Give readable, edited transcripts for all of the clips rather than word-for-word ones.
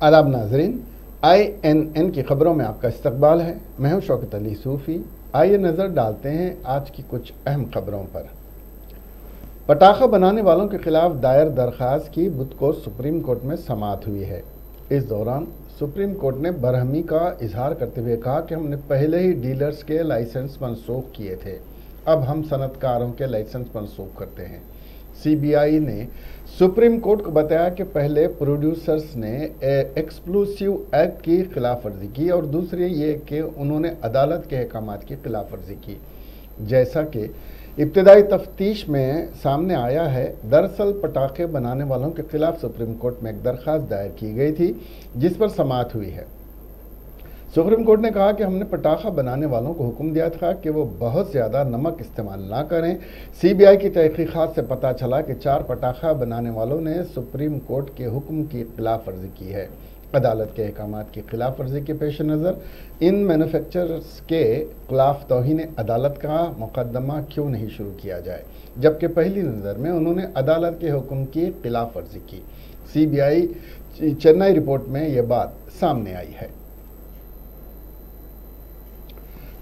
आदाब नाजरीन, INN की खबरों में आपका इस्तकबाल है। मैं हूं शौकत अली सूफ़ी। आइए नज़र डालते हैं आज की कुछ अहम खबरों पर। पटाखा बनाने वालों के खिलाफ दायर दरख्वास्त की बुध को सुप्रीम कोर्ट में समाअत हुई है। इस दौरान सुप्रीम कोर्ट ने बरहमी का इजहार करते हुए कहा कि हमने पहले ही डीलर्स के लाइसेंस मनसूख किए थे, अब हम सनतकारों के लाइसेंस मनसूख करते हैं। CBI ने सुप्रीम कोर्ट को बताया कि पहले प्रोड्यूसर्स ने एक्सक्लूसिव एक्ट की खिलाफ वर्जी की और दूसरी ये कि उन्होंने अदालत के अहकामात की खिलाफ वर्जी की। जैसा कि इब्तदाई तफ्तीश में सामने आया है, दरअसल पटाखे बनाने वालों के खिलाफ सुप्रीम कोर्ट में एक दरख्वास्त दायर की गई थी जिस पर समाअत हुई है। सुप्रीम कोर्ट ने कहा कि हमने पटाखा बनाने वालों को हुक्म दिया था कि वो बहुत ज़्यादा नमक इस्तेमाल ना करें। CBI की तहकीकात से पता चला कि 4 पटाखा बनाने वालों ने सुप्रीम कोर्ट के हुक्म की खिलाफ वर्जी की है। अदालत के अहकामात की खिलाफ वर्जी के पेश नज़र इन मैन्युफैक्चरर्स के खिलाफ तौहीन अदालत का मुकदमा क्यों नहीं शुरू किया जाए, जबकि पहली नज़र में उन्होंने अदालत के हुक्म की खिलाफ वर्जी की। CBI चेन्नई रिपोर्ट में यह बात सामने आई है।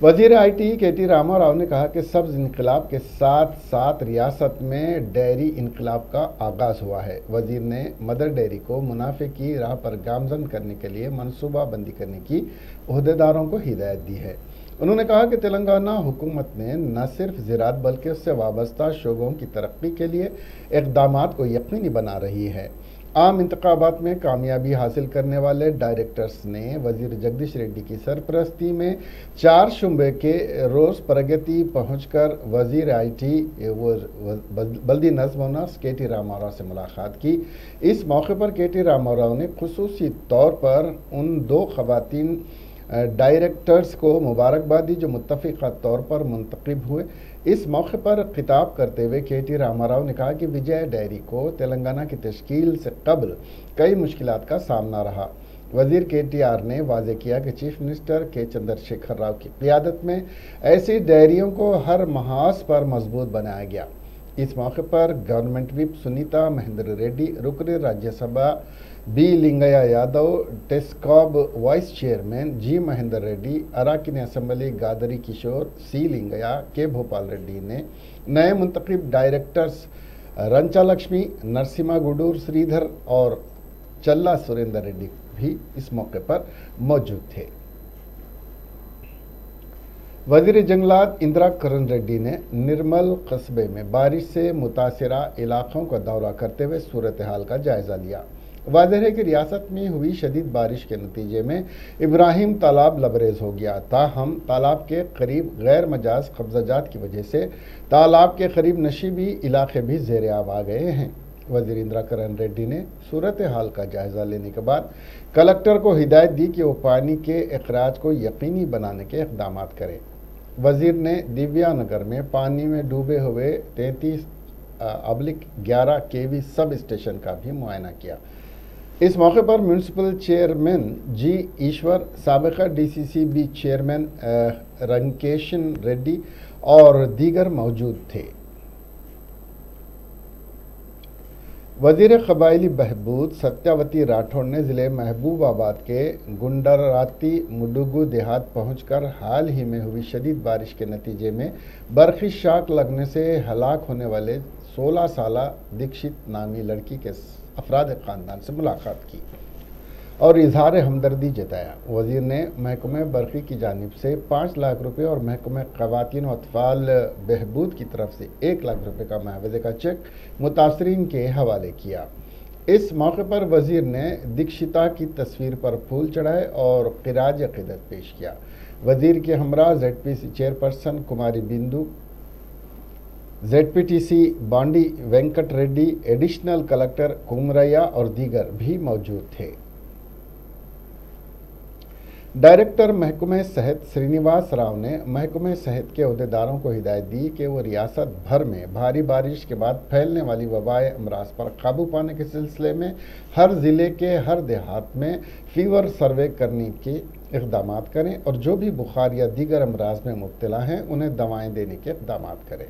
वजीर IT KT रामा राव ने कहा कि सब्ज इनकलाब के साथ साथ रियासत में डेयरी इनकलाब का आगाज़ हुआ है। वजीर ने मदर डेयरी को मुनाफे की राह पर गामजन करने के लिए मनसूबा बंदी करने की ओहदेदारों को हिदायत दी है। उन्होंने कहा कि तेलंगाना हुकूमत ने न सिर्फ ज़राअत बल्कि उससे वाबस्ता शोबों की तरक्की के लिए इक़दामात को यकीनी बना रही है। आम इंतखाबात में कामयाबी हासिल करने वाले डायरेक्टर्स ने वजीर जगदीश रेड्डी की सरपरस्ती में 4 शुबे के रोज़ प्रगति पहुंचकर वजीर IT बल्दी नज़्म व नस्क KT रामाराव से मुलाकात की। इस मौके पर KT रामाराव ने खुसूसी तौर पर उन 2 खवातीन डायरेक्टर्स को मुबारकबाद दी जो मुत्तफ़िक़ा तौर पर मुंतखब हुए। इस मौके पर खिताब करते हुए KT रामाराव ने कहा कि विजय डेयरी को तेलंगाना की तश्कील से कबल कई मुश्किलात का सामना रहा। वजीर KTR ने वाज़ेह किया कि चीफ मिनिस्टर के चंद्रशेखर राव की क़ियादत में ऐसी डेयरियों को हर महाज पर मजबूत बनाया गया। इस मौके पर गवर्नमेंट विप सुनीता महेंद्र रेड्डी, रुकन Rajya Sabha B Lingaiah Yadav, TESCAB vice chairman G Mahendra Reddy, अराकिन assembly Gadari Kishore, C Lingaiah, K Bhopal Reddy ने नए मुंतखब डायरेक्टर्स रंचा लक्ष्मी, नरसिम्हा गुडूर श्रीधर और चल्ला सुरेंद्र रेड्डी भी इस मौके पर मौजूद थे। वज़ीर जंगलात इंदिरा करण रेड्डी ने निर्मल कस्बे में बारिश से मुतासिरा इलाकों का दौरा करते हुए सूरत हाल का जायजा लिया। वाज़ेह है कि रियासत में हुई शदीद बारिश के नतीजे में इब्राहिम तालाब लबरेज हो गया, ताहम तालाब के करीब गैर मजाज कब्जाजात की वजह से तालाब के करीब नशीबी इलाके भी ज़ेर आब आ गए हैं। वज़ीर इंदिरा करण रेड्डी ने सूरत हाल का जायजा लेने के बाद कलेक्टर को हिदायत दी कि वो पानी के अखराज को यकीनी बनाने के इक़दाम करें। वज़ीर ने दिव्या नगर में पानी में डूबे हुए 33/11 KV सब स्टेशन का भी मुआयना किया। इस मौके पर म्यूनसिपल चेयरमैन G ईश्वर, साबिक़ा DCCB चेयरमैन रंकेशन रेड्डी और दीगर मौजूद थे। वज़ीर क़बायली बहबूद सत्यावती राठौड़ ने ज़िले महबूबाबाद के गुंडराती मुडुगु देहात पहुंचकर हाल ही में हुई शदीद बारिश के नतीजे में बरक़ी शाक लगने से हलाक होने वाले 16 साला दीक्षित नामी लड़की के अफराद ख़ानदान से मुलाकात की और इजहार हमदर्दी जताया। वज़ीर ने महकमे बरक़ी की जानिब से 5 लाख रुपये और महकमे ख़वातीन व अतफ़ाल बहबूद की तरफ से 1 लाख रुपये का मुआवजे का चेक मुतासरीन के हवाले किया। इस मौके पर वज़ीर ने दीक्षिता की तस्वीर पर फूल चढ़ाए और क़िराज अक़ीदत पेश किया। वज़ीर के हमरा ZPC चेयरपर्सन कुमारी बिंदु, ZPTC बांडी वेंकट रेड्डी, एडिशनल कलेक्टर कुमरैया और दीगर भी मौजूद थे। डायरेक्टर महकमे सेहत श्रीनिवास राव ने महकमे सेहत के अहदेदारों को हिदायत दी कि वो रियासत भर में भारी बारिश के बाद फैलने वाली वबाए अमराज पर काबू पाने के सिलसिले में हर ज़िले के हर देहात में फीवर सर्वे करने के इक़दाम करें और जो भी बुखार या दीगर अमराज में मुब्तला हैं उन्हें दवाएँ देने के इक़दाम करें।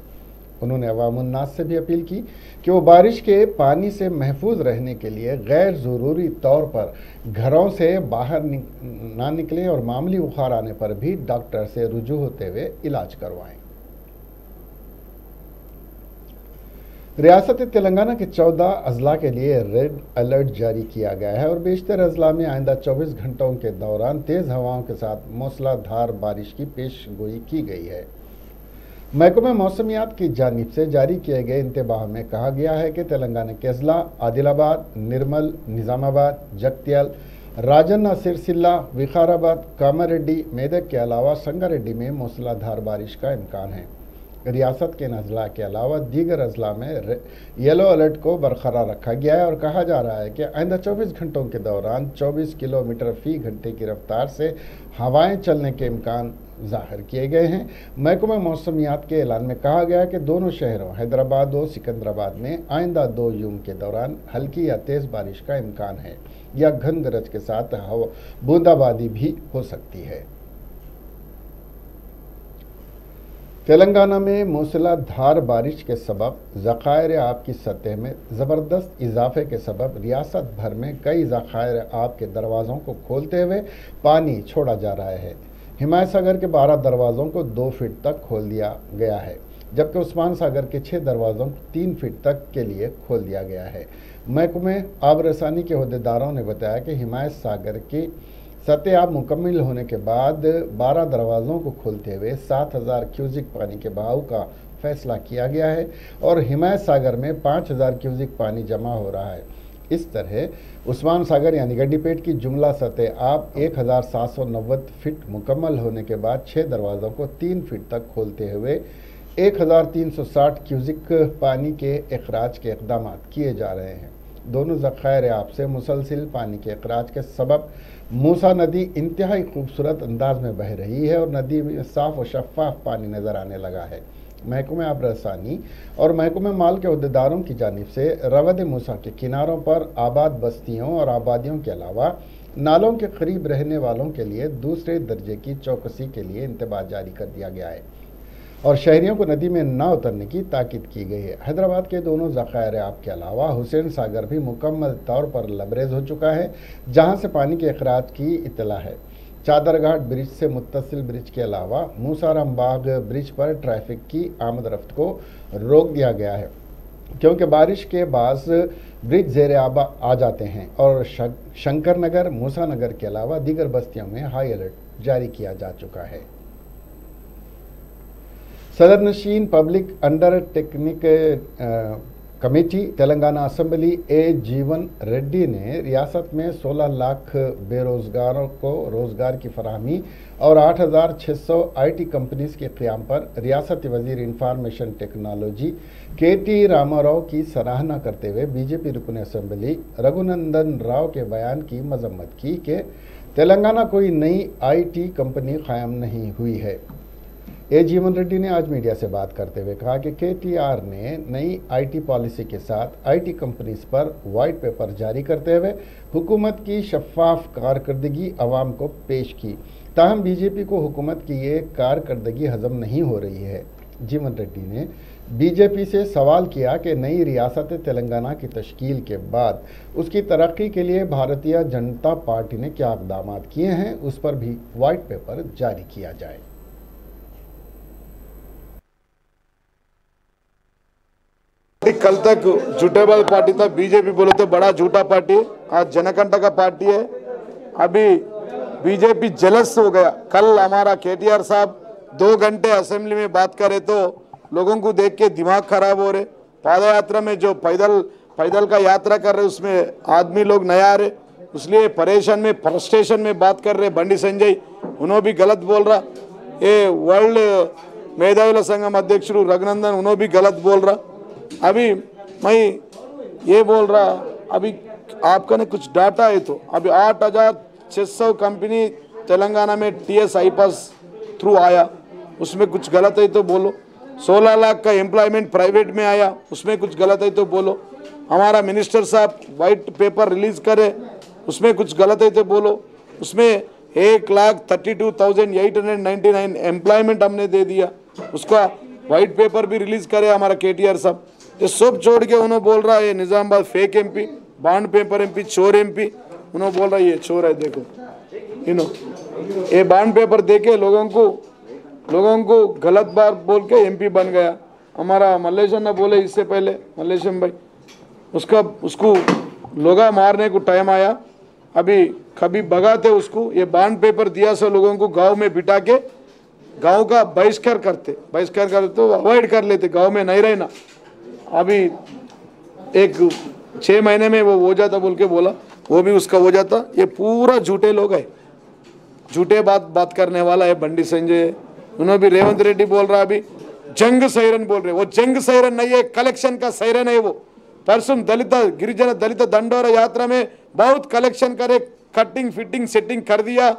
उन्होंने अवामुन्नास से भी अपील की कि वो बारिश के पानी से महफूज रहने के लिए गैर ज़रूरी तौर पर घरों से बाहर ना निकलें और मामूली बुखार आने पर भी डॉक्टर से रुजू होते हुए इलाज करवाएं। रियासत तेलंगाना के 14 अजला के लिए रेड अलर्ट जारी किया गया है और बेशतर अजला में आइंदा 24 घंटों के दौरान तेज़ हवाओं के साथ मूसलाधार बारिश की पेशगोई की गई है। महकमे मौसमियात की जानिब से जारी किए गए इंतबाह में कहा गया है कि तेलंगाना के अजला आदिलाबाद, निर्मल, निज़ामाबाद, जगत्याल, राजन्ना सिरसिल्ला, विकाराबाद, कामारेड्डी, मेदक के अलावा संगारेड्डी में मूसलाधार बारिश का इम्कान है। रियासत के अजला के अलावा दीगर अजला में येलो अलर्ट को बरकरार रखा गया है और कहा जा रहा है कि आइंदा 24 घंटों के दौरान 24 किलोमीटर फी घंटे की रफ्तार से हवाएं चलने के इम्कान जाहिर किए गए हैं। महकमा मौसमियात के ऐलान में कहा गया है कि दोनों शहरों हैदराबाद और सिकंदराबाद में आइंदा 2 जून के दौरान हल्की या तेज़ बारिश का इम्कान है या घन गरज के साथ बूंदाबांदी भी हो सकती है। तेलंगाना में मूसलाधार बारिश के सबब ज़खायर आब की सतह में ज़बरदस्त इजाफे के सबब रियासत भर में कई ज़खायर आब के दरवाज़ों को खोलते हुए पानी छोड़ा जा रहा है। हिमायत सागर के 12 दरवाज़ों को 2 फीट तक खोल दिया गया है, जबकि उस्मान सागर के 6 दरवाज़ों को 3 फीट तक के लिए खोल दिया गया है। महकमे आब रसानी के अहदेदारों ने बताया कि हिमायत सागर की सतह आब मुकम्मल होने के बाद 12 दरवाज़ों को खोलते हुए 7000 क्यूजिक पानी के बहाव का फैसला किया गया है और हिमायत सागर में 5000 क्यूजिक पानी जमा हो रहा है। इस तरह उस्मान सागर यानी गड्डीपेट की जुमला सतह आब 1790 फीट मुकम्मल होने के बाद 6 दरवाज़ों को 3 फीट तक खोलते हुए 1360 क्यूजिक पानी के अखराज के इक़दाम किए जा रहे हैं। दोनों ज़खायर आब से मुसलसिल पानी के अखराज के सबब मूसा नदी इंतहाई खूबसूरत अंदाज में बह रही है और नदी में साफ और शफाफ पानी नज़र आने लगा है। महकमे आब रसानी और महकमे माल के अहदेदारों की जानिब से रवद मूसा के किनारों पर आबाद बस्तियों और आबादियों के अलावा नालों के करीब रहने वालों के लिए दूसरे दर्जे की चौकसी के लिए इंतबाह जारी कर दिया गया है और शहरियों को नदी में न उतरने की ताकीद की गई है। हैदराबाद के दोनों ज़खायर आब के अलावा हुसैन सागर भी मुकम्मल तौर पर लबरेज हो चुका है, जहां से पानी के अखराज की इत्तला है। चादरघाट ब्रिज से मुत्तसिल ब्रिज के अलावा मूसाराम बाग ब्रिज पर ट्रैफिक की आमद रफ्त को रोक दिया गया है, क्योंकि बारिश के बाद ब्रिज ज़ेर आब आ जाते हैं और शंकर नगर, मूसा नगर के अलावा दीगर बस्तियों में हाई अलर्ट जारी किया जा चुका है। सदर नशीन public undertaking committee Telangana assembly A Jeevan Reddy ने रियासत में 16 लाख बेरोजगारों को रोजगार की फराहमी और 8600 IT कंपनीज के क़याम पर रियासती वजीर इंफॉर्मेशन टेक्नोलॉजी KT रामाराव की सराहना करते हुए बीजेपी रुकन असेंबली रघुनंदन राव के बयान की मजम्मत की कि तेलंगाना कोई नई IT कंपनी कायम नहीं हुई है। ए जीवन रेड्डी ने आज मीडिया से बात करते हुए कहा कि KTR ने नई IT पॉलिसी के साथ IT कंपनीज पर वाइट पेपर जारी करते हुए हुकूमत की शफाफ कारकर्दगी अवाम को पेश की, ताहम बीजेपी को हुकूमत की ये कारकर्दगी हजम नहीं हो रही है। जीवन रेड्डी ने बीजेपी से सवाल किया कि नई रियासत तेलंगाना की तश्कील के बाद उसकी तरक्की के लिए भारतीय जनता पार्टी ने क्या इक़दाम किए हैं, उस पर भी वाइट पेपर जारी किया जाए। कल तक झूठेबाज पार्टी था, बीजेपी बोले तो बड़ा झूठा पार्टी, आज जनकंठ का पार्टी है। अभी बीजेपी जलस हो गया। कल हमारा KTR साहब 2 घंटे असेंबली में बात करे तो लोगों को देख के दिमाग खराब हो रहे। पाद यात्रा में जो पैदल का यात्रा कर रहे उसमें आदमी लोग नया आ रहे, इसलिए परेशान में फ्रस्ट्रेशन में बात कर रहे। बंडी संजय उन्होंने भी गलत बोल रहा, ये वर्ल्ड मेधावी संघम अध्यक्ष रघुनंदन उन्होंने भी गलत बोल रहा। अभी मैं ये बोल रहा, अभी आपका ने कुछ डाटा है तो अभी 8600 कंपनी तेलंगाना में TS IPAS थ्रू आया, उसमें कुछ गलत है तो बोलो। 16 लाख का एम्प्लॉयमेंट प्राइवेट में आया, उसमें कुछ गलत है तो बोलो। हमारा मिनिस्टर साहब वाइट पेपर रिलीज करे, उसमें कुछ गलत है तो बोलो। उसमें 1,32,899 एम्प्लॉयमेंट हमने दे दिया, उसका वाइट पेपर भी रिलीज करे हमारा केटीआर साहब। ये सब छोड़ के उन्होंने बोल रहा है ये Nizamabad fake MP, bond paper MP, चोर एमपी। उन्होंने बोल रहा है ये चोर है, देखो ये बॉन्ड पेपर देके लोगों को गलत बात बोल के एमपी बन गया। हमारा मल्लेशम ने बोले इससे पहले, मल्लेशम भाई उसको लोगा मारने को टाइम आया, अभी कभी भगाते उसको। ये बॉन्ड पेपर दिया सो लोगों को गांव में बिठा के गांव का बहिष्कार करते तो अवॉइड कर लेते, गांव में नहीं रहना। अभी एक 6 महीने में वो हो जाता बोल के बोला, वो भी उसका हो जाता। ये पूरा झूठे लोग है, झूठे बात करने वाला है बंडी संजय। उन्होंने भी रेवंत रेड्डी बोल रहा अभी जंग सायरन बोल रहे, वो जंग सायरन नहीं है, कलेक्शन का सायरन है वो। परसों गिरिजन दलित दंडोरा यात्रा में बहुत कलेक्शन करे, कटिंग फिटिंग सेटिंग कर दिया,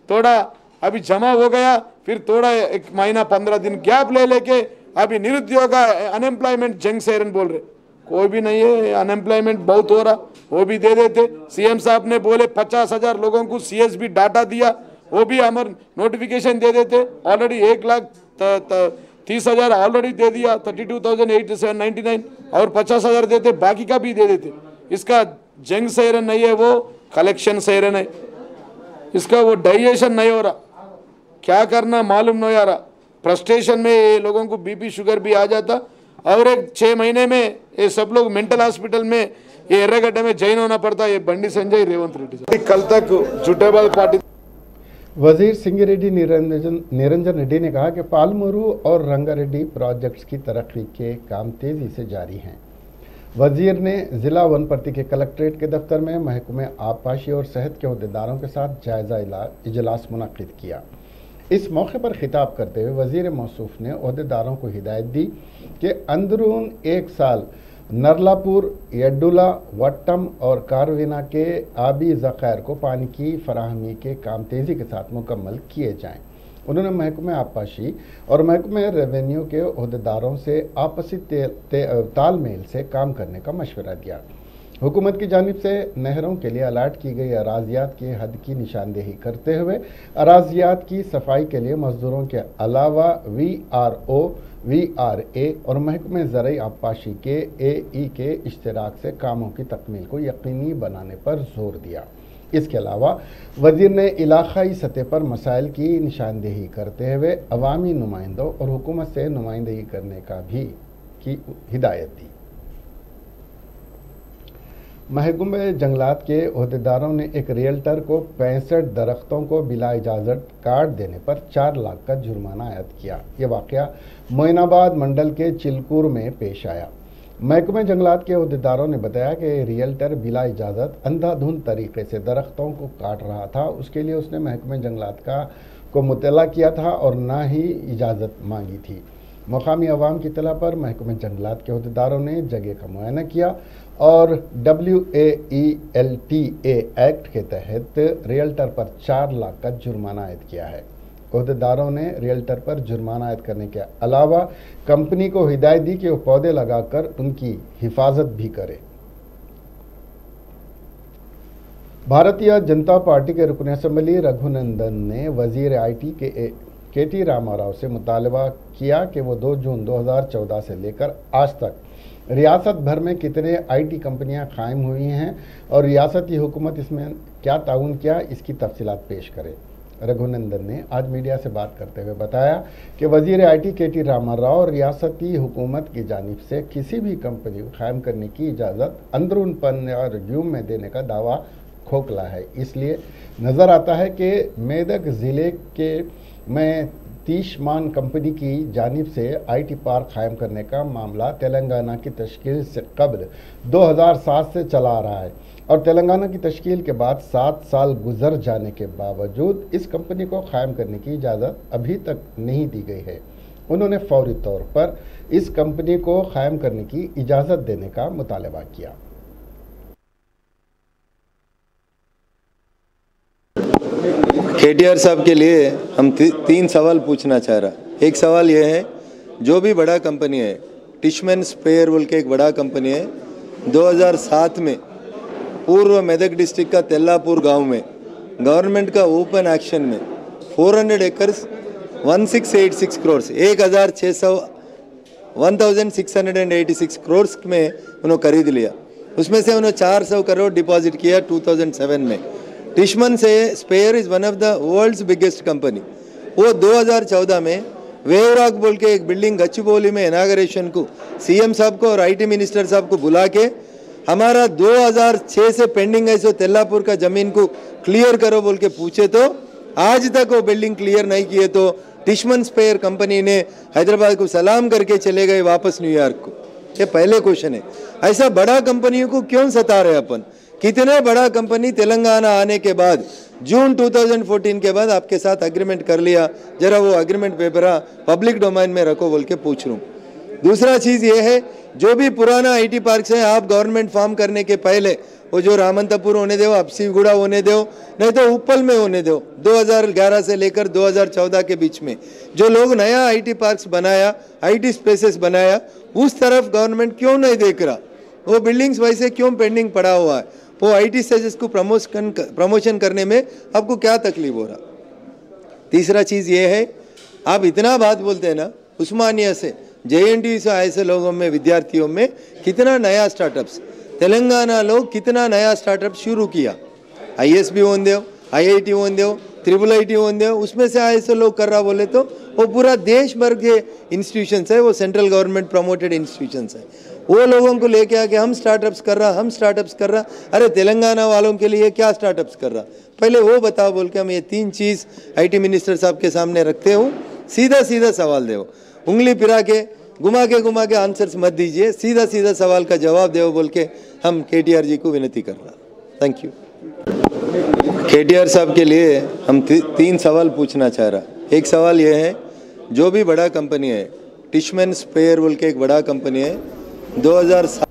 थोड़ा अभी जमा हो गया, फिर थोड़ा 1 महीना 15 दिन गैप ले लेके अभी निरुद्योग अनएम्प्लॉयमेंट जंग सायरन बोल रहे। कोई भी नहीं है, अनएम्प्लॉयमेंट बहुत हो रहा, वो भी दे देते। सीएम साहब ने बोले 50,000 लोगों को सीएसबी डाटा दिया, वो भी हमारे नोटिफिकेशन दे देते। ऑलरेडी 1,30,000 ऑलरेडी दे दिया, 32,899, और 50,000 देते, बाकी का भी दे देते। इसका जंग सायरन नहीं है, वो कलेक्शन सायरन है। इसका वो डाइजेशन नहीं हो रहा, क्या करना मालूम नहीं आ रहा। फ्रस्ट्रेशन में ये लोगों को बीपी शुगर भी आ जाता, और एक 6 महीने में ये सब लोग मेंटल हॉस्पिटल में ये एर्रगड्डे में जॉइन होना पड़ता। ये बंडी संजय रेवंत रेड्डी कल तक झूठेबाज पार्टी। वजीर सिंगिरेड्डी निरंजन रेड्डी ने कहा कि पालमूरू और रंगारेड्डी प्रोजेक्ट्स की तरक्की के काम तेजी से जारी हैं। वजीर ने जिला वनपति के कलेक्ट्रेट के दफ्तर में महकमे आबपाशी और सेहत के अहदेदारों के साथ जायजा इजलास मुनक्किद किया। इस मौके पर खिताब करते हुए वजीर मौसूफ ने अहदेदारों को हिदायत दी कि अंदरून 1 साल नरलापुर, यड्डुला, वट्टम और कारविना के आबी ज़ख़ायर को पानी की फराहमी के काम तेज़ी के साथ मुकम्मल किए जाएँ। उन्होंने महकमे आबपाशी और महकमे रेवेन्यू के अहदेदारों से आपसी तालमेल से काम करने का मशवरा दिया। हुकूमत की जानिब से नहरों के लिए अलाट की गई अराजियात की हद की निशानदेही करते हुए अराजियात की सफाई के लिए मजदूरों के अलावा VRO, VRA और महकमे ज़राई आबपाशी के AE के इश्तराक से कामों की तकमील को यकीनी बनाने पर जोर दिया। इसके अलावा वज़ीर ने इलाक़ाई सतह पर मसाइल की निशानदेही करते हुए अवामी नुमाइंदों और हुकूमत से नुमाइंदगी करने की हिदायत दी। महकमे जंगलात के अहदेदारों ने एक रियल्टर को 65 दरख्तों को बिला इजाज़त काट देने पर 4 लाख का जुर्माना आयद किया। ये वाक़या मोइनाबाद मंडल के चिलकूर में पेश आया। महकमे जंगलात के अहदेदारों ने बताया कि रियल्टर बिला इजाज़त अंधाधुंध तरीके से दरख्तों को काट रहा था। उसके लिए उसने महकमे जंगलात को मुतला किया था और ना ही इजाज़त मांगी थी। मकामी अवाम की इत्तला पर महकमे जंगलात के अहदेदारों ने जगह का मुआयना किया और WAELTA एक्ट के तहत रियल्टर पर 4 लाख का जुर्माना आयद किया है। अहदेदारों ने रियल्टर पर जुर्माना आयद करने के अलावा कंपनी को हिदायत दी कि वो पौधे लगाकर उनकी हिफाजत भी करे। भारतीय जनता पार्टी के रुकन असम्बली रघुनंदन ने वजीर IT के KT रामाराव से मुतालबा किया कि वो 2 जून 2014 से लेकर आज तक रियासत भर में कितने IT कंपनियां कायम हुई हैं और रियासती हुकूमत इसमें क्या ताउन किया, इसकी तफसीलात पेश करे। रघुनंदन ने आज मीडिया से बात करते हुए बताया कि वजीर IT KT रामाराव रियासती हुकूमत की जानिब से किसी भी कंपनी को कायम करने की इजाज़त अंदरून पन या रिज्यूम में देने का दावा खोखला है। इसलिए नज़र आता है कि मेदक ज़िले के में तीशमान कंपनी की जानिब से IT पार्क कायम करने का मामला तेलंगाना की तश्कील से कबल 2007 से चला आ रहा है और तेलंगाना की तश्कील के बाद 7 साल गुजर जाने के बावजूद इस कंपनी को कायम करने की इजाज़त अभी तक नहीं दी गई है। उन्होंने फौरी तौर पर इस कंपनी को कायम करने की इजाज़त देने का मुतालबा किया। KTR साहब के लिए हम 3 सवाल पूछना चाह रहा। एक सवाल यह है, जो भी बड़ा कंपनी है, टिशमैन स्पेयर बोल के एक बड़ा कंपनी है, 2007 में पूर्व मेदक डिस्ट्रिक्ट का तेल्लापुर गांव में गवर्नमेंट का ओपन एक्शन में 400 एकर्स 1686 करोड़ 1686 1686 करोड़ में उन्होंने खरीद लिया। उसमें से उन्होंने 400 करोड़ डिपॉजिट किया 2007 में। टिशमन से Speyer is one of the world's biggest company. वो 2014 में वेवराग बोल के एक बिल्डिंग गच्चीबौली में इनाग्रेशन को सीएम साहब को और आईटी मिनिस्टर साहब को बुला के हमारा 2006 से पेंडिंग है सो तेल्लापुर का ज़मीन को क्लियर करो बोल के पूछे तो आज तक वो बिल्डिंग क्लियर नहीं किए तो टिशमन स्पेयर कंपनी ने हैदराबाद को सलाम करके चले गए वापस न्यूयॉर्क को। ये पहले क्वेश्चन है। ऐसा बड़ा कंपनियों को क्यों सता रहे अपन? कितने बड़ा कंपनी तेलंगाना आने के बाद जून 2014 के बाद आपके साथ एग्रीमेंट कर लिया, जरा वो एग्रीमेंट पेपर पब्लिक डोमेन में रखो बोल के पूछ रहा हूँ। दूसरा चीज़ ये है, जो भी पुराना आईटी पार्क है आप गवर्नमेंट फॉर्म करने के पहले वो जो रामंतपुर होने दो, अपसीगुड़ा होने दो, नहीं तो उप्पल में होने दो, 2011 से लेकर 2014 के बीच में जो लोग नया आईटी पार्क्स बनाया, आईटी स्पेसेस बनाया, उस तरफ गवर्नमेंट क्यों नहीं देख रहा? वो बिल्डिंग्स वैसे क्यों पेंडिंग पड़ा हुआ है? वो आईटी स्पेसेस को प्रमोशन करने में आपको क्या तकलीफ हो रहा? तीसरा चीज़ ये है, आप इतना बात बोलते हैं ना, उस्मानिया से JNTU से ऐसे लोगों में, विद्यार्थियों में कितना नया स्टार्टअप्स, तेलंगाना लोग कितना नया स्टार्टअप शुरू किया। ISB होने दो, IIT होने दो, IIIT होने दो, उसमें से ऐसे लोग कर रहा बोले तो वो पूरा देश भर के इंस्टीट्यूशंस है, वो सेंट्रल गवर्नमेंट प्रमोटेड इंस्टीट्यूशंस है। वो लोगों को लेके आके हम स्टार्टअप्स कर रहा। अरे तेलंगाना वालों के लिए क्या स्टार्टअप्स कर रहा? पहले वो बताओ बोल के हम ये 3 चीज़ आईटी मिनिस्टर साहब के सामने रखते हूँ। सीधा सीधा सवाल दो, उंगली फिरा के घुमा के आंसर्स मत दीजिए, सीधा सवाल का जवाब दो बोल के हम KTR जी को विनती कर रहा। Thank you. KTR साहब के लिए हम 3 सवाल पूछना चाह रहा। एक सवाल ये है, जो भी बड़ा कंपनी है, टिशमन स्पेयर बोल के एक बड़ा कंपनी है, 2007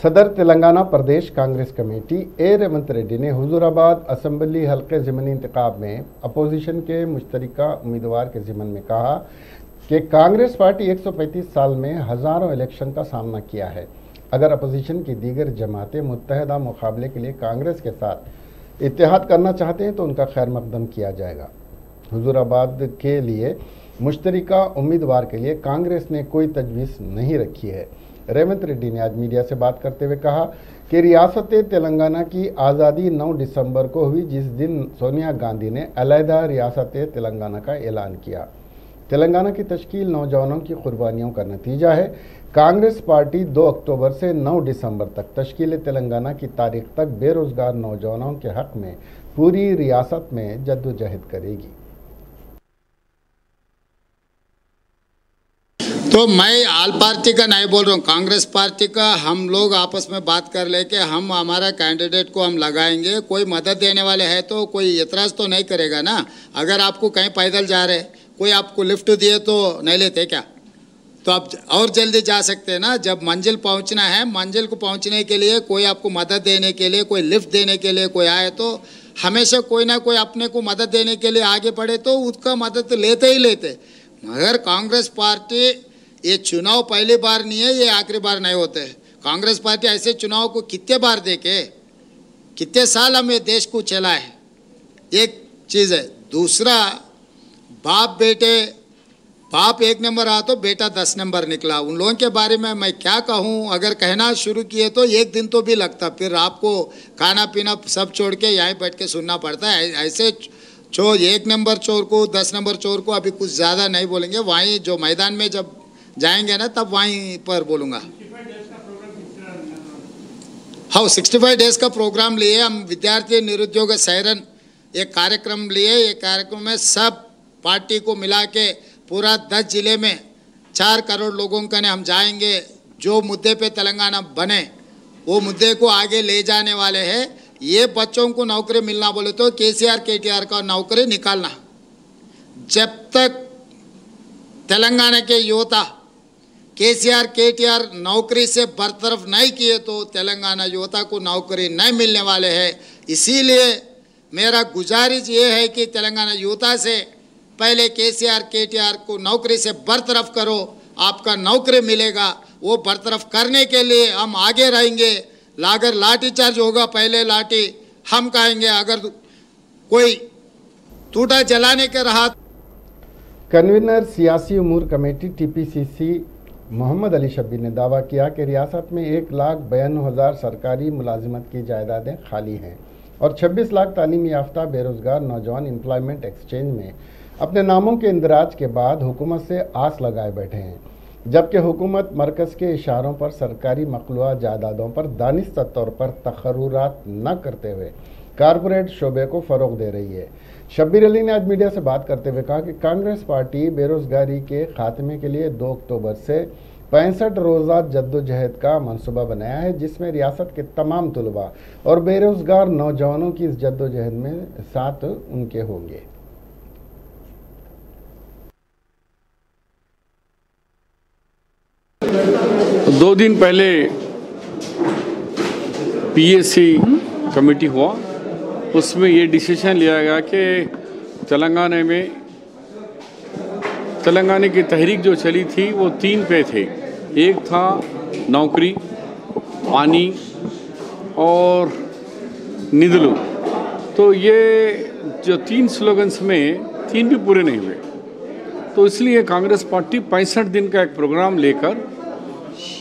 सदर तेलंगाना प्रदेश कांग्रेस कमेटी ए रेवंत रेड्डी ने हुजूराबाद असम्बली हल्के ज़िमनी इंतखाब में अपोजिशन के मुश्तरका उम्मीदवार के ज़िमन में कहा कि कांग्रेस पार्टी 135 साल में हज़ारों इलेक्शन का सामना किया है। अगर अपोजिशन की दीगर जमातें मुत्तहदा मुकाबले के लिए कांग्रेस के साथ इत्तेहाद करना चाहते हैं तो उनका खैर मकदम किया जाएगा। हुजूराबाद के लिए मुश्तरका उम्मीदवार के लिए कांग्रेस ने कोई तजवीज़ नहीं रखी है। रेवंत रेड्डी ने आज मीडिया से बात करते हुए कहा कि रियासत तेलंगाना की आज़ादी 9 दिसंबर को हुई, जिस दिन सोनिया गांधी ने अलहदा रियासत तेलंगाना का ऐलान किया। तेलंगाना की तश्कील नौजवानों की कुर्बानियों का नतीजा है। कांग्रेस पार्टी 2 अक्टूबर से 9 दिसंबर तक तश्कील तेलंगाना की तारीख तक बेरोजगार नौजवानों के हक में पूरी रियासत में जद्दोजहद करेगी। तो मैं आल पार्टी का नहीं बोल रहा हूँ, कांग्रेस पार्टी का हम लोग आपस में बात कर लेके हम हमारा कैंडिडेट को हम लगाएंगे। कोई मदद देने वाले है तो कोई एतराज़ तो नहीं करेगा ना। अगर आपको कहीं पैदल जा रहे, कोई आपको लिफ्ट दिए तो नहीं लेते क्या? तो आप और जल्दी जा सकते हैं ना। जब मंजिल पहुंचना है, मंजिल को पहुंचने के लिए कोई आपको मदद देने के लिए, कोई लिफ्ट देने के लिए कोई आए तो हमेशा कोई ना कोई अपने को मदद देने के लिए आगे बढ़े तो उसका मदद लेते ही लेते। मगर कांग्रेस पार्टी, ये चुनाव पहली बार नहीं है, ये आखिरी बार नहीं होते। कांग्रेस पार्टी ऐसे चुनाव को कितने बार देखे, कितने साल हम ये देश को चलाए, एक चीज़ है। दूसरा, बाप बेटे, बाप 1 नंबर आ तो बेटा 10 नंबर निकला। उन लोगों के बारे में मैं क्या कहूँ? अगर कहना शुरू किए तो 1 दिन तो भी लगता, फिर आपको खाना पीना सब छोड़ के यहीं बैठ के सुनना पड़ता है। ऐसे चोर, 1 नंबर चोर को, 10 नंबर चोर को अभी कुछ ज़्यादा नहीं बोलेंगे, वहीं जो मैदान में जब जाएंगे ना तब वहीं पर बोलूँगा। हाँ, 65 डेज का प्रोग्राम लिए हम, विद्यार्थी निरुद्योग सैरन एक कार्यक्रम लिए। ये कार्यक्रम में सब पार्टी को मिला के पूरा 10 जिले में 4 करोड़ लोगों का ने हम जाएंगे। जो मुद्दे पे तेलंगाना बने वो मुद्दे को आगे ले जाने वाले हैं। ये बच्चों को नौकरी मिलना बोले तो KCR KTR का नौकरी निकालना। जब तक तेलंगाना के युवता KCR KTR नौकरी से बरतरफ नहीं किए तो तेलंगाना युवता को नौकरी नहीं मिलने वाले हैं। इसीलिए मेरा गुजारिश ये है कि तेलंगाना युवता से पहले KCR KTR को नौकरी से बरतरफ करो, आपका नौकरी मिलेगा। वो बरतरफ करने के लिए हम आगे रहेंगे। अगर लाठी चार्ज होगा, पहले लाठी हम खाएंगे। अगर कोई टूटा जलाने के रहा। कन्वीनर सियासी उमूर कमेटी TPCC मोहम्मद अली शब्बीर ने दावा किया कि रियासत में 1,92,000 सरकारी मुलाजिमत की जायदादें खाली हैं और 26 लाख तालीम याफ्ता बेरोज़गार नौजवान एम्प्लॉयमेंट एक्सचेंज में अपने नामों के इंदराज के बाद हुकूमत से आस लगाए बैठे हैं, जबकि हुकूमत मरकज़ के इशारों पर सरकारी मखलूआ जायदादों पर दानिस्ता तौर पर तकर्रुरात न करते हुए कारपोरेट शोबे को फ़रोग़ दे रही है। शब्बीर अली ने आज मीडिया से बात करते हुए कहा कि कांग्रेस पार्टी बेरोज़गारी के खात्मे के लिए 2 अक्टूबर से 65 रोज़ा जद्दोजहद का मंसूबा बनाया है, जिसमें रियासत के तमाम तलबा और बेरोज़गार नौजवानों की इस जद्दोजहद में साथ उनके होंगे। दो दिन पहले पीएसी कमेटी हुआ, उसमें ये डिसीजन लिया गया कि तेलंगाना की तहरीक जो चली थी वो 3 पे थे। एक था नौकरी, पानी और निधलू। तो ये जो 3 स्लोगन्स में 3 भी पूरे नहीं हुए, तो इसलिए कांग्रेस पार्टी 65 दिन का एक प्रोग्राम लेकर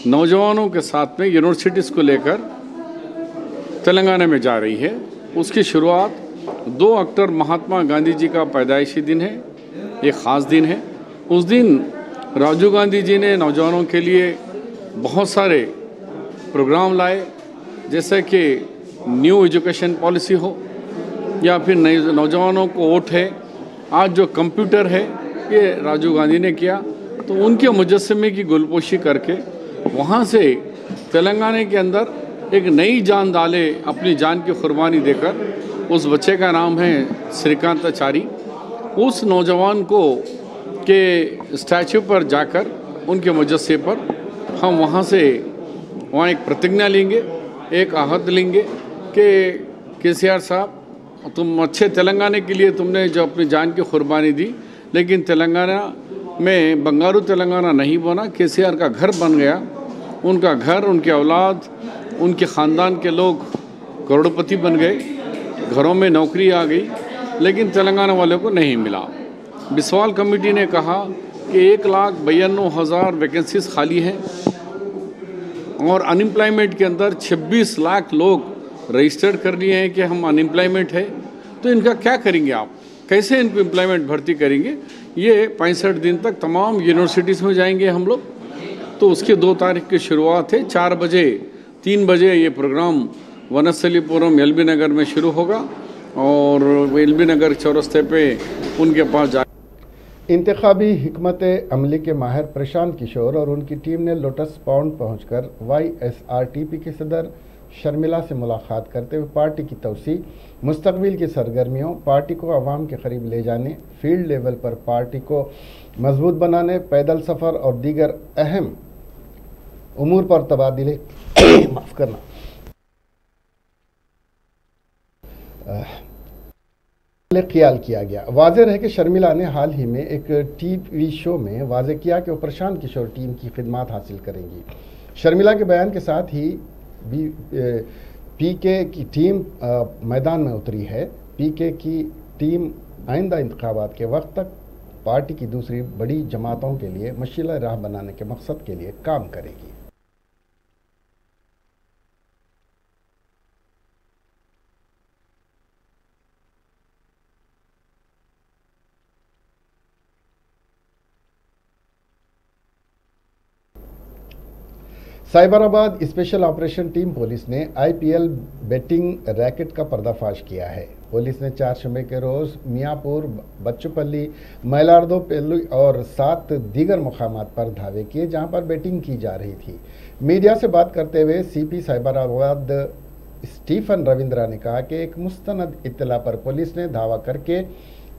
नौजवानों के साथ में यूनिवर्सिटीज़ को लेकर तेलंगाना में जा रही है। उसकी शुरुआत 2 अक्टूबर महात्मा गांधी जी का पैदाइशी दिन है, एक ख़ास दिन है। उस दिन राजीव गांधी जी ने नौजवानों के लिए बहुत सारे प्रोग्राम लाए, जैसे कि न्यू एजुकेशन पॉलिसी हो या फिर नौजवानों को वोट है। आज जो कंप्यूटर है ये राजीव गांधी ने किया, तो उनके मुजस्समे की गुलपोशी करके वहाँ से तेलंगाना के अंदर एक नई जान डाले, अपनी जान की कुर्बानी देकर। उस बच्चे का नाम है श्रीकांताचारी। उस नौजवान को के स्टैचू पर जाकर उनके मुजस्से पर हम वहाँ एक प्रतिज्ञा लेंगे, एक आहद लेंगे कि केसीआर साहब, तुम अच्छे तेलंगाना के लिए तुमने जो अपनी जान की कुर्बानी दी, लेकिन तेलंगाना में बंगारू तेलंगाना नहीं बना, केसीआर का घर बन गया। उनका घर, उनके औलाद, उनके ख़ानदान के लोग करोड़पति बन गए, घरों में नौकरी आ गई, लेकिन तेलंगाना वालों को नहीं मिला। बिस्वाल कमेटी ने कहा कि 1,92,000 वैकेंसीज खाली हैं और अनएम्प्लॉयमेंट के अंदर 26 लाख लोग रजिस्टर्ड कर लिए हैं कि हम अनएम्प्लॉयमेंट है। तो इनका क्या करेंगे आप, कैसे इनको एम्प्लॉयमेंट भर्ती करेंगे? ये 65 दिन तक तमाम यूनिवर्सिटीज़ में जाएंगे हम लोग। तो उसकी 2 तारीख की शुरुआत है। 4 बजे 3 बजे ये प्रोग्राम वनस्थलीपुरम एलबी नगर में शुरू होगा और एलबी नगर चौरस्ते पे उनके पास जा। इंतखाबी हिकमत अमली के माहिर प्रशांत किशोर और उनकी टीम ने लोटस पॉन्ड पहुंचकर YSRTP के सदर शर्मिला से मुलाकात करते हुए पार्टी की तौसी, मुस्तकबिल की सरगर्मियों, पार्टी को आवाम के करीब ले जाने, फील्ड लेवल पर पार्टी को मजबूत बनाने, पैदल सफ़र और दीगर अहम उमूर पर तबादले माफ़ करना ख्याल किया गया। वाज़ेह है कि शर्मिला ने हाल ही में एक टीवी शो में वाज़ेह किया कि वो प्रशांत किशोर टीम की खिदमत हासिल करेंगी। शर्मिला के बयान के साथ ही PK की टीम मैदान में उतरी है। PK की टीम आइंदा इंतखाबात के वक्त तक पार्टी की दूसरी बड़ी जमातों के लिए मशीला राह बनाने के मकसद के लिए काम करेगी। Cyberabad special operation team police ने IPL बेटिंग रैकेट का पर्दाफाश किया है। पुलिस ने 4 शुमे के रोज़ मियाँपुर, बच्चूपल्ली, मैलार्दोपेल्ली और 7 दीगर मुकामात पर धावे किए जहां पर बेटिंग की जा रही थी। मीडिया से बात करते हुए CP साइबराबाद स्टीफन रविंद्रा ने कहा कि एक मुस्तनद इत्तला पर पुलिस ने धावा करके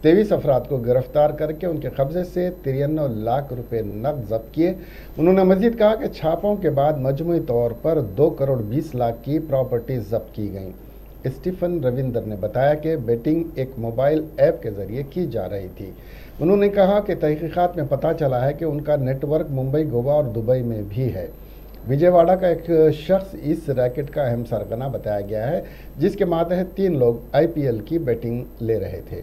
23 अफराद को गिरफ्तार करके उनके कब्जे से 93 लाख रुपए नकद जब्त किए। उन्होंने मजीद कहा कि छापों के बाद मजमूई तौर पर 2 करोड़ 20 लाख की प्रॉपर्टी जब्त की गई। स्टीफन रविंदर ने बताया कि बेटिंग एक मोबाइल ऐप के जरिए की जा रही थी। उन्होंने कहा कि तहकीकात में पता चला है कि उनका नेटवर्क मुंबई, गोवा और दुबई में भी है। विजयवाड़ा का एक शख्स इस रैकेट का अहम सरगना बताया गया है, जिसके मातहत 3 लोग IPL की बेटिंग ले रहे थे।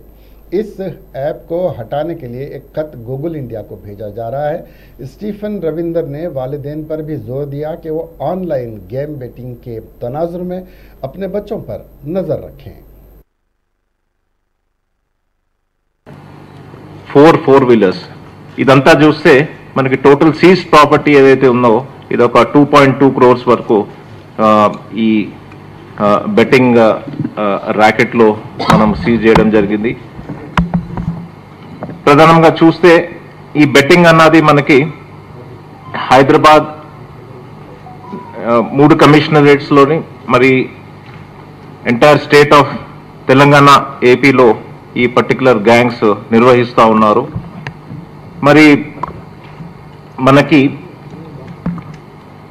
इस ऐप को हटाने के लिए एक खत गूगल इंडिया को भेजा जा रहा है। स्टीफन रविंदर ने वालिदैन पर भी जोर दिया कि वो ऑनलाइन गेम बेटिंग के तनाजुर में अपने बच्चों पर नजर रखें। 4 వీలర్స్ ఇదంతా చూస్తే మనకి టోటల్ సీజ్ ప్రాపర్టీ ఏదైతే ఉందో ఇది ఒక 2.2 crores వరకు ఈ బెట్టింగ్ ర్యాకెట్లో మనం సీజ్ చేయడం జరిగింది. ప్రధానంగా చూస్తే ఈ బెట్టింగ్ అన్నది మనకి హైదరాబాద్ 3 కమిషనరేట్స్లోని మరి ఎంటైర్ స్టేట్ ఆఫ్ తెలంగాణ ఏపీలో ఈ పర్టికులర్ గ్యాంగ్స్ నిర్వహిస్తూ ఉన్నారు. మరి మనకి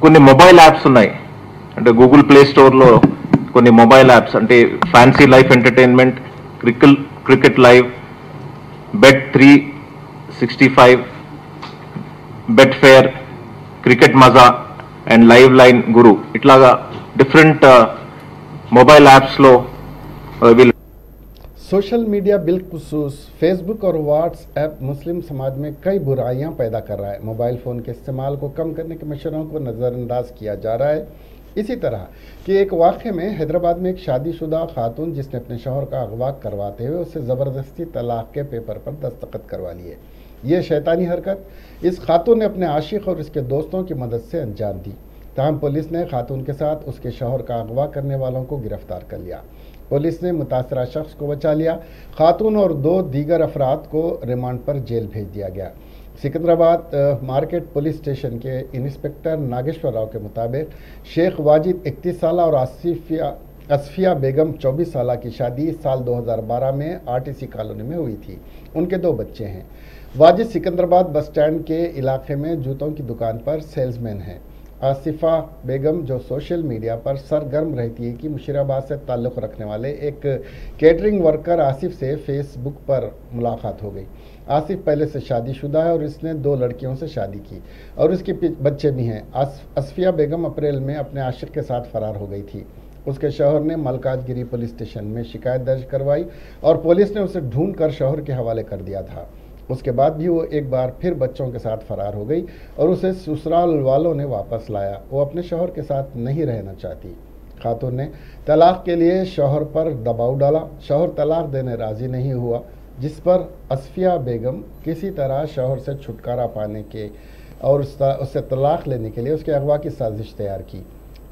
కొన్ని మొబైల్ యాప్స్ ఉన్నాయి, అంటే గూగుల్ ప్లే స్టోర్లో కొన్ని మొబైల్ యాప్స్ అంటే fancy life entertainment, cricket live, bet 365, bet fair, cricket మజా అండ్ లైవ్ లైన్ గురు, ఇట్లాగా డిఫరెంట్ మొబైల్ యాప్స్లో వీళ్ళు सोशल मीडिया बिलखुसूस फेसबुक और व्हाट्सएप मुस्लिम समाज में कई बुराइयां पैदा कर रहा है। मोबाइल फ़ोन के इस्तेमाल को कम करने के मशवरों को नज़रअंदाज किया जा रहा है। इसी तरह कि एक वाक़े में हैदराबाद में एक शादीशुदा खातून जिसने अपने शौहर का अगवा करवाते हुए उससे ज़बरदस्ती तलाक के पेपर पर दस्तखत करवा लिए। ये शैतानी हरकत इस खातून ने अपने आशिक और उसके दोस्तों की मदद से अंजाम दी। ताहम पुलिस ने खातून के साथ उसके शौहर का अगवा करने वालों को गिरफ्तार कर लिया। पुलिस ने मुतासरा शख्स को बचा लिया। खातून और 2 दीगर अफराद को रिमांड पर जेल भेज दिया गया। सिकंदराबाद मार्केट पुलिस स्टेशन के इंस्पेक्टर नागेश्वर राव के मुताबिक शेख वाजिद 31 साल और असफिया बेगम 24 साल की शादी साल 2012 में आरटीसी कॉलोनी में हुई थी। उनके 2 बच्चे हैं। वाजिद सिकंदराबाद बस स्टैंड के इलाके में जूतों की दुकान पर सेल्समैन है। आसिफा बेगम जो सोशल मीडिया पर सरगर्म रहती है कि मुशीराबाद से ताल्लुक़ रखने वाले एक केटरिंग वर्कर आसिफ से फेसबुक पर मुलाकात हो गई। आसिफ पहले से शादीशुदा है और इसने 2 लड़कियों से शादी की और उसके बच्चे भी हैं। असफिया बेगम अप्रैल में अपने आशिक के साथ फरार हो गई थी। उसके शौहर ने मलकाजगिरी पुलिस स्टेशन में शिकायत दर्ज करवाई और पुलिस ने उसे ढूंढ कर शौहर के हवाले कर दिया था। उसके बाद भी वो एक बार फिर बच्चों के साथ फरार हो गई और उसे ससुराल वालों ने वापस लाया। वो अपने शौहर के साथ नहीं रहना चाहती। खातून ने तलाक के लिए शौहर पर दबाव डाला। शौहर तलाक देने राज़ी नहीं हुआ, जिस पर असफिया बेगम किसी तरह शौहर से छुटकारा पाने के और उससे तलाक लेने के लिए उसके अगवा की साजिश तैयार की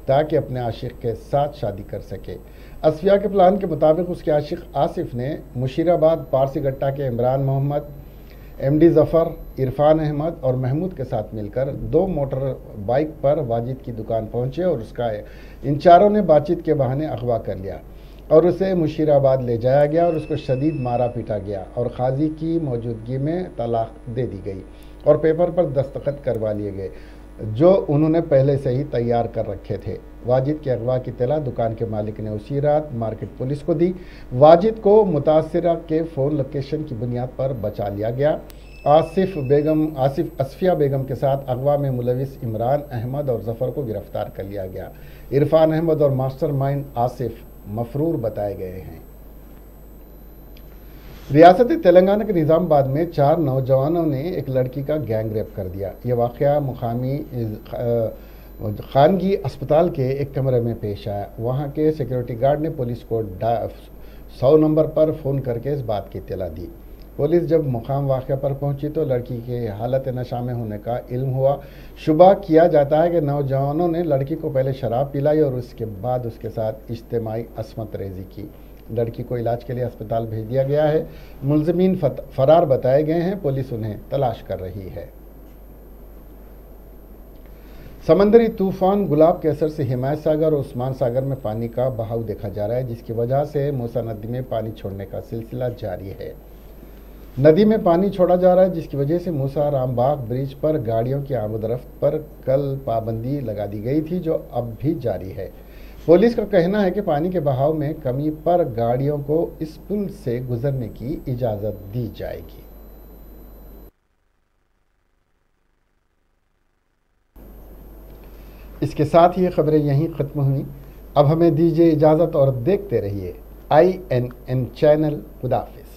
ताकि अपने आशिक के साथ शादी कर सके। असफिया के प्लान के मुताबिक उसके आशिक आसिफ ने मुशीराबाद पारसी गट्टा के इमरान मोहम्मद, एमडी जफ़र, इरफान अहमद और महमूद के साथ मिलकर 2 मोटर बाइक पर वाजिद की दुकान पहुंचे और उसका इन चारों ने बातचीत के बहाने अगवा कर लिया और उसे मुशीराबाद ले जाया गया और उसको शदीद मारा पीटा गया और काजी की मौजूदगी में तलाक दे दी गई और पेपर पर दस्तखत करवा लिए गए जो उन्होंने पहले से ही तैयार कर रखे थे। वाजिद के अगवा की तला दुकान के मालिक ने उसी रात मार्केट पुलिस को दी। वाजिद को मुतासिरा के फ़ोन लोकेशन की बुनियाद पर बचा लिया गया। असफिया बेगम के साथ अगवा में मुलविस इमरान अहमद और जफ़र को गिरफ्तार कर लिया गया। इरफान अहमद और मास्टरमाइंड आसिफ मफरूर बताए गए हैं। रियासत तेलंगाना के निज़ामाबाद में 4 नौजवानों ने एक लड़की का गैंग रेप कर दिया। ये वाक़या मुकामी खानगी अस्पताल के एक कमरे में पेश आया। वहाँ के सिक्योरिटी गार्ड ने पुलिस को 100 नंबर पर फ़ोन करके इस बात की इत्तला दी। पुलिस जब मुकाम वाक़या पर पहुंची तो लड़की के हालत नशा में होने का इल्म हुआ। शुबा किया जाता है कि नौजवानों ने लड़की को पहले शराब पिलाई और उसके बाद उसके साथ इज्तिमाई असमत रेजी की। लड़की को इलाज के लिए अस्पताल भेज दिया गया है। मुलज़िमीन फरार बताए गए हैं। पुलिस उन्हें तलाश कर रही है। समंदरी तूफान गुलाब के असर से हिमायत सागर और उस्मान सागर में पानी का बहाव देखा जा रहा है, जिसकी वजह से मूसा नदी में पानी छोड़ने का सिलसिला जारी है। नदी में पानी छोड़ा जा रहा है, जिसकी वजह से मूसा रामबाग ब्रिज पर गाड़ियों की आमद-रफ्त पर कल पाबंदी लगा दी गई थी, जो अब भी जारी है। पुलिस का कहना है कि पानी के बहाव में कमी पर गाड़ियों को इस पुल से गुजरने की इजाज़त दी जाएगी। इसके साथ ही ये खबरें यहीं ख़त्म हुई। अब हमें दीजिए इजाज़त और देखते रहिए INN चैनल। खुदा हाफ़िज़।